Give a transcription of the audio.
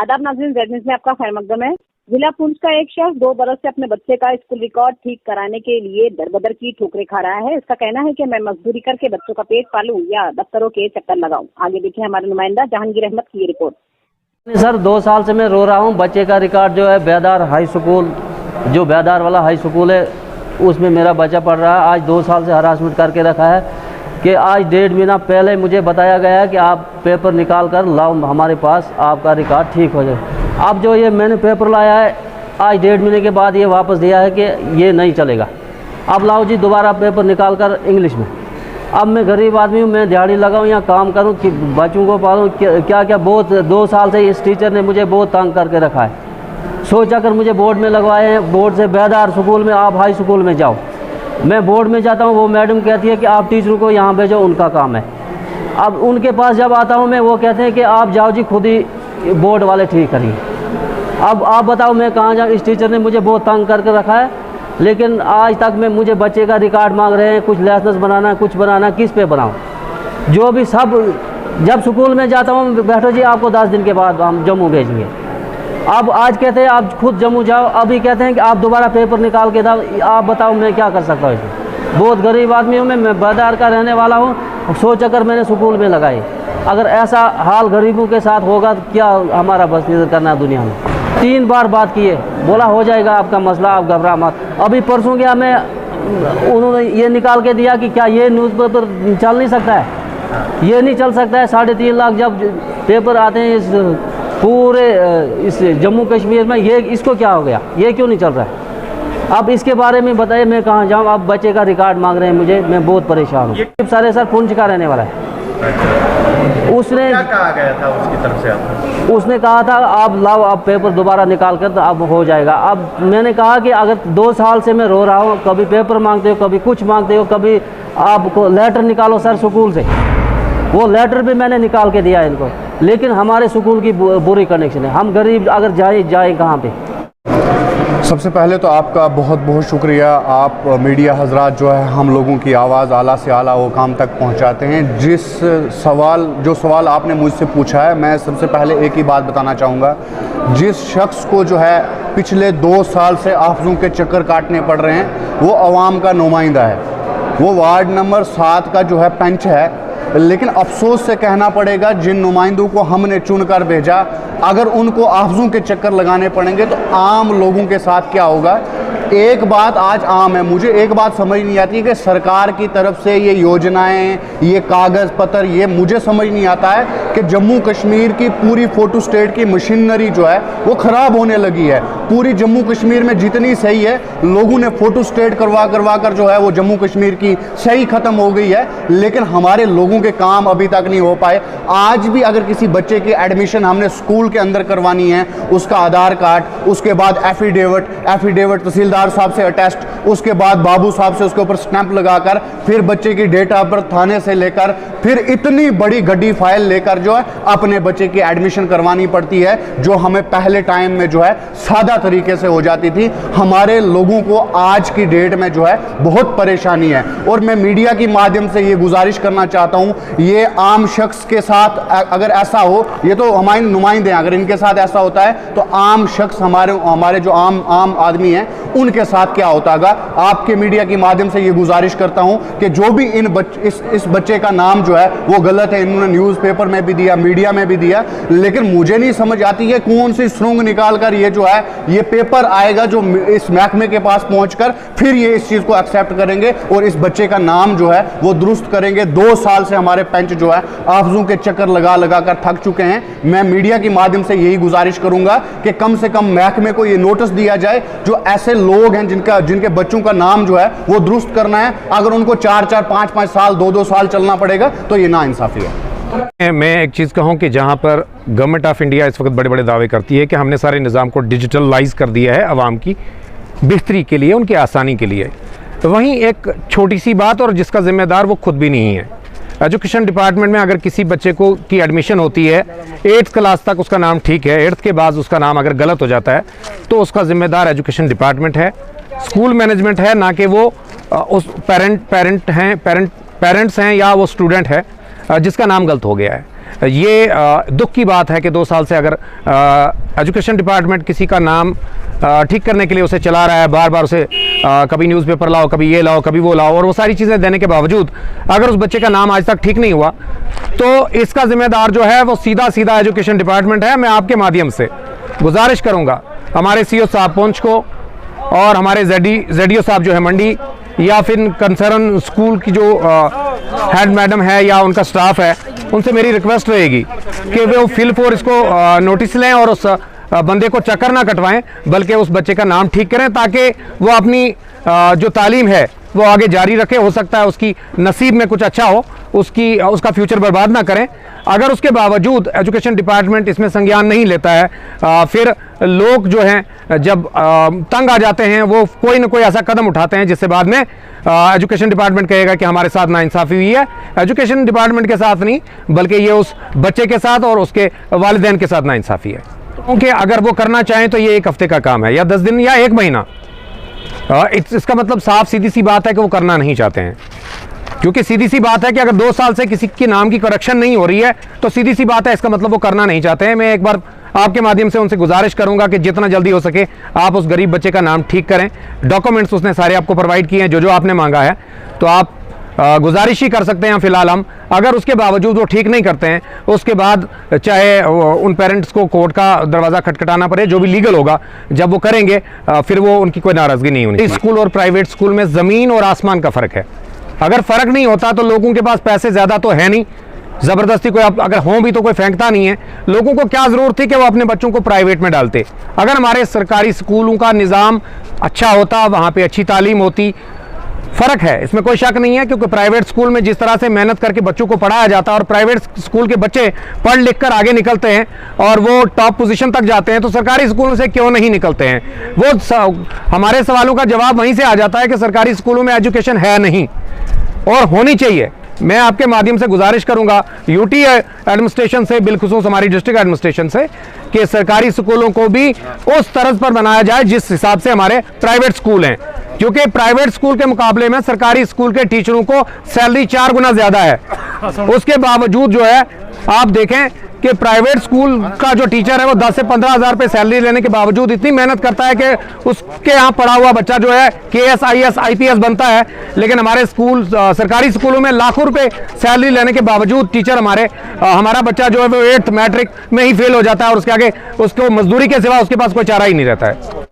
आदाब नाज़रीन, Z news में आपका खैर मकदम है। जिला पुंछ का एक शख्स 2 बरस से अपने बच्चे का स्कूल रिकॉर्ड ठीक कराने के लिए दर-बदर की ठोकरें खा रहा है। इसका कहना है कि मैं मजदूरी करके बच्चों का पेट पालूं या दफ्तरों के चक्कर लगाऊं। आगे देखिए हमारे नुमाइंदा जहांगीर अहमद की ये रिपोर्ट। सर 2 साल से मैं रो रहा हूँ। बच्चे का रिकॉर्ड जो है बेदार हाई स्कूल, जो बेदार वाला हाई स्कूल है, उसमें मेरा बच्चा पढ़ रहा है। आज 2 साल से हरासमेंट करके रखा है कि आज 1.5 महीना पहले मुझे बताया गया है कि आप पेपर निकाल कर लाओ हमारे पास, आपका रिकॉर्ड ठीक हो जाए। अब जो ये मैंने पेपर लाया है, आज 1.5 महीने के बाद ये वापस दिया है कि ये नहीं चलेगा। अब लाओ जी दोबारा पेपर निकाल कर इंग्लिश में। अब मैं गरीब आदमी हूँ, मैं दिहाड़ी लगाऊँ या काम करूँ कि बच्चों को पालूँ, क्या क्या। बहुत 2 साल से इस टीचर ने मुझे बहुत तंग करके रखा है। सोचा कर मुझे बोर्ड में लगवाए हैं, बोर्ड से बेदार स्कूल में, आप हाई स्कूल में जाओ। मैं बोर्ड में जाता हूँ, वो मैडम कहती है कि आप टीचरों को यहाँ भेजो, उनका काम है। अब उनके पास जब आता हूँ मैं, वो कहते हैं कि आप जाओ जी, खुद ही बोर्ड वाले ठीक करिए। अब आप बताओ मैं कहाँ जाऊँ। इस टीचर ने मुझे बहुत तंग करके रखा है, लेकिन आज तक मैं मुझे बच्चे का रिकॉर्ड मांग रहे हैं, कुछ लाइसेंस बनाना, कुछ बनाना, किस पे बनाऊँ। जो भी सब जब स्कूल में जाता हूँ, बैठो जी आपको 10 दिन के बाद हम जम्मू भेजेंगे। अब आज कहते हैं आप खुद जम्मू जाओ, अभी कहते हैं कि आप दोबारा पेपर निकाल के दो। आप बताओ मैं क्या कर सकता हूँ इसमें। बहुत गरीब आदमी हूँ मैं बेदार का रहने वाला हूँ। सोच कर मैंने स्कूल में लगाई। अगर ऐसा हाल गरीबों के साथ होगा तो क्या हमारा बस नज़र करना है दुनिया में। 3 बार बात किए, बोला हो जाएगा आपका मसला, आप घबरा मत। अभी परसों गया मैं, उन्होंने ये निकाल के दिया कि क्या ये न्यूज़पेपर चल नहीं सकता है, ये नहीं चल सकता है। 3.5 लाख जब पेपर आते हैं इस पूरे इस जम्मू कश्मीर में, ये इसको क्या हो गया, ये क्यों नहीं चल रहा है। अब इसके बारे में बताइए मैं कहाँ जाऊँ। अब बच्चे का रिकॉर्ड मांग रहे हैं मुझे, मैं बहुत परेशान हूँ। सारे सर पुंछ का रहने वाला है। उसने क्या कहा गया था उसकी तरफ से आपको? उसने कहा था आप लाओ, आप पेपर दोबारा निकाल कर, तो अब हो जाएगा। अब मैंने कहा कि अगर 2 साल से मैं रो रहा हूँ, कभी पेपर मांगते हो, कभी कुछ मांगते हो, कभी आपको लेटर निकालो सर स्कूल से। वो लेटर भी मैंने निकाल के दिया इनको, लेकिन हमारे स्कूल की बुरी कनेक्शन है। हम गरीब अगर जाए कहाँ पे। सबसे पहले तो आपका बहुत बहुत शुक्रिया। आप मीडिया हजरात जो है हम लोगों की आवाज़ आला से आला वो काम तक पहुंचाते हैं। जो सवाल आपने मुझसे पूछा है, मैं सबसे पहले एक ही बात बताना चाहूँगा। जिस शख्स को जो है पिछले 2 साल से आफजों के चक्कर काटने पड़ रहे हैं, वो अवाम का नुमाइंदा है, वो वार्ड नंबर 7 का जो है पंच है। लेकिन अफसोस से कहना पड़ेगा, जिन नुमाइंदों को हमने चुनकर भेजा, अगर उनको आफजों के चक्कर लगाने पड़ेंगे तो आम लोगों के साथ क्या होगा। एक बात आज आम है, मुझे एक बात समझ नहीं आती है कि सरकार की तरफ से ये योजनाएं, ये कागज़ पत्र, ये मुझे समझ नहीं आता है कि जम्मू कश्मीर की पूरी फोटो स्टेट की मशीनरी जो है वो ख़राब होने लगी है। पूरी जम्मू कश्मीर में जितनी सही है, लोगों ने फ़ोटो स्टेट करवा कर जो है वो जम्मू कश्मीर की सही ख़त्म हो गई है, लेकिन हमारे लोगों के काम अभी तक नहीं हो पाए। आज भी अगर किसी बच्चे की एडमिशन हमने स्कूल के अंदर करवानी है, उसका आधार कार्ड, उसके बाद एफिडेविट तहसीलदार साहब से अटेस्ट, उसके बाद बाबू साहब से उसके ऊपर स्टैंप लगाकर, फिर बच्चे की डेट ऑफ बर्थ थाने से लेकर, फिर इतनी बड़ी गड्डी फाइल लेकर जो है अपने बच्चे की एडमिशन करवानी पड़ती है, जो हमें पहले टाइम में जो है सादा तरीके से हो जाती थी। हमारे लोगों को आज की डेट में जो है बहुत परेशानी है। और मैं मीडिया के माध्यम से ये गुजारिश करना चाहता हूँ, ये आम शख्स के साथ अगर ऐसा हो, ये तो हमारे नुमाइंदे हैं, अगर इनके साथ ऐसा होता है तो आम शख्स हमारे जो आम आदमी हैं उनके साथ क्या होता होगा। आपके मीडिया के माध्यम से ये गुजारिश करता हूं कि जो भी इस बच्चे का नाम जो है वो गलत है, इन्होंने न्यूज़पेपर में भी दिया, मीडिया में भी दिया, लेकिन मुझे नहीं समझ आती है कौन सी सुरंग निकाल कर ये जो है ये पेपर आएगा जो इस महकमे के पास पहुंचकर फिर ये इस चीज़ को एक्सेप्ट करेंगे और इस बच्चे का नाम जो है वो दुरुस्त करेंगे। 2 साल से हमारे पंच जो है आफजों के चक्कर लगा कर थक चुके हैं। मैं मीडिया के माध्यम से यही गुजारिश करूंगा कि कम से कम महकमे को ये नोटिस दिया जाए, जो ऐसे लोग हैं जिनके बच्चों का नाम जो है वो दुरुस्त करना है, अगर उनको 4-4, 5-5 साल, 2-2 साल चलना पड़ेगा तो ये नाइंसाफी है। मैं एक चीज़ कहूँ कि जहाँ पर गवर्नमेंट ऑफ इंडिया इस वक्त बड़े बड़े दावे करती है कि हमने सारे निज़ाम को डिजिटलाइज कर दिया है आवाम की बेहतरी के लिए, उनकी आसानी के लिए, तो वहीं एक छोटी सी बात और जिसका जिम्मेदार वो खुद भी नहीं है। एजुकेशन डिपार्टमेंट में अगर किसी बच्चे को की एडमिशन होती है, 8th क्लास तक उसका नाम ठीक है, 8th के बाद उसका नाम अगर गलत हो जाता है तो उसका जिम्मेदार एजुकेशन डिपार्टमेंट है, स्कूल मैनेजमेंट है, ना कि वो उस पेरेंट्स हैं या वो स्टूडेंट है जिसका नाम गलत हो गया है। ये दुख की बात है कि 2 साल से अगर एजुकेशन डिपार्टमेंट किसी का नाम ठीक करने के लिए उसे चला रहा है, बार बार उसे कभी न्यूज़पेपर लाओ, कभी ये लाओ, कभी वो लाओ, और वो सारी चीज़ें देने के बावजूद अगर उस बच्चे का नाम आज तक ठीक नहीं हुआ तो इसका जिम्मेदार जो है वो सीधा सीधा एजुकेशन डिपार्टमेंट है। मैं आपके माध्यम से गुजारिश करूँगा हमारे CO साहब पुंछ को और हमारे ZDO साहब जो है मंडी, या फिर कंसर्न स्कूल की जो हेड मैडम है या उनका स्टाफ है, उनसे मेरी रिक्वेस्ट रहेगी कि वो फिल फॉर इसको नोटिस लें और उस बंदे को चक्कर ना कटवाएं, बल्कि उस बच्चे का नाम ठीक करें ताकि वो अपनी जो तालीम है वो आगे जारी रखे। हो सकता है उसकी नसीब में कुछ अच्छा हो, उसका फ्यूचर बर्बाद ना करें। अगर उसके बावजूद एजुकेशन डिपार्टमेंट इसमें संज्ञान नहीं लेता है, फिर लोग जो हैं जब तंग आ जाते हैं वो कोई ना कोई ऐसा कदम उठाते हैं जिससे बाद में एजुकेशन डिपार्टमेंट कहेगा कि हमारे साथ नाइंसाफ़ी हुई है। एजुकेशन डिपार्टमेंट के साथ नहीं, बल्कि ये उस बच्चे के साथ और उसके वालिदैन के साथ नाइंसाफ़ी है। क्योंकि अगर वो करना चाहें तो ये 1 हफ्ते का काम है, या 10 दिन, या 1 महीना। इसका मतलब साफ सीधी सी बात है कि वो करना नहीं चाहते हैं। क्योंकि सीधी सी बात है कि अगर 2 साल से किसी के नाम की करेक्शन नहीं हो रही है तो सीधी सी बात है इसका मतलब वो करना नहीं चाहते हैं। मैं एक बार आपके माध्यम से उनसे गुजारिश करूंगा कि जितना जल्दी हो सके आप उस गरीब बच्चे का नाम ठीक करें। डॉक्यूमेंट्स उसने सारे आपको प्रोवाइड किए हैं जो आपने मांगा है, तो आप गुजारिश ही कर सकते हैं फिलहाल हम। अगर उसके बावजूद वो ठीक नहीं करते हैं, उसके बाद चाहे उन पेरेंट्स को कोर्ट का दरवाज़ा खटखटाना पड़े, जो भी लीगल होगा, जब वो करेंगे फिर वो उनकी कोई नाराज़गी नहीं होनी। स्कूल और प्राइवेट स्कूल में ज़मीन और आसमान का फ़र्क है। अगर फ़र्क नहीं होता तो लोगों के पास पैसे ज़्यादा तो है नहीं, ज़बरदस्ती कोई अगर हों भी तो कोई फेंकता नहीं है। लोगों को क्या ज़रूरत थी कि वो अपने बच्चों को प्राइवेट में डालते। अगर हमारे सरकारी स्कूलों का निज़ाम अच्छा होता, वहाँ पे अच्छी तालीम होती। फ़र्क है, इसमें कोई शक नहीं है, क्योंकि प्राइवेट स्कूल में जिस तरह से मेहनत करके बच्चों को पढ़ाया जाता है और प्राइवेट स्कूल के बच्चे पढ़ लिख कर आगे निकलते हैं और वो टॉप पोजीशन तक जाते हैं, तो सरकारी स्कूलों से क्यों नहीं निकलते हैं? वो हमारे सवालों का जवाब वहीं से आ जाता है कि सरकारी स्कूलों में एजुकेशन है नहीं और होनी चाहिए। मैं आपके माध्यम से गुजारिश करूंगा यूटी एडमिनिस्ट्रेशन से, बिलखुसूस हमारी डिस्ट्रिक्ट एडमिनिस्ट्रेशन से, कि सरकारी स्कूलों को भी उस तर्ज पर बनाया जाए जिस हिसाब से हमारे प्राइवेट स्कूल हैं। क्योंकि प्राइवेट स्कूल के मुकाबले में सरकारी स्कूल के टीचरों को सैलरी 4 गुना ज़्यादा है। उसके बावजूद जो है आप देखें कि प्राइवेट स्कूल का जो टीचर है वो 10 से 15 हज़ार रुपये सैलरी लेने के बावजूद इतनी मेहनत करता है कि उसके यहाँ पढ़ा हुआ बच्चा जो है KS IAS IPS बनता है। लेकिन हमारे स्कूल सरकारी स्कूलों में लाखों रुपए सैलरी लेने के बावजूद टीचर हमारा बच्चा जो है वो 8th मैट्रिक में ही फेल हो जाता है और उसके आगे उसको मजदूरी के सिवा उसके पास कोई चारा ही नहीं रहता है।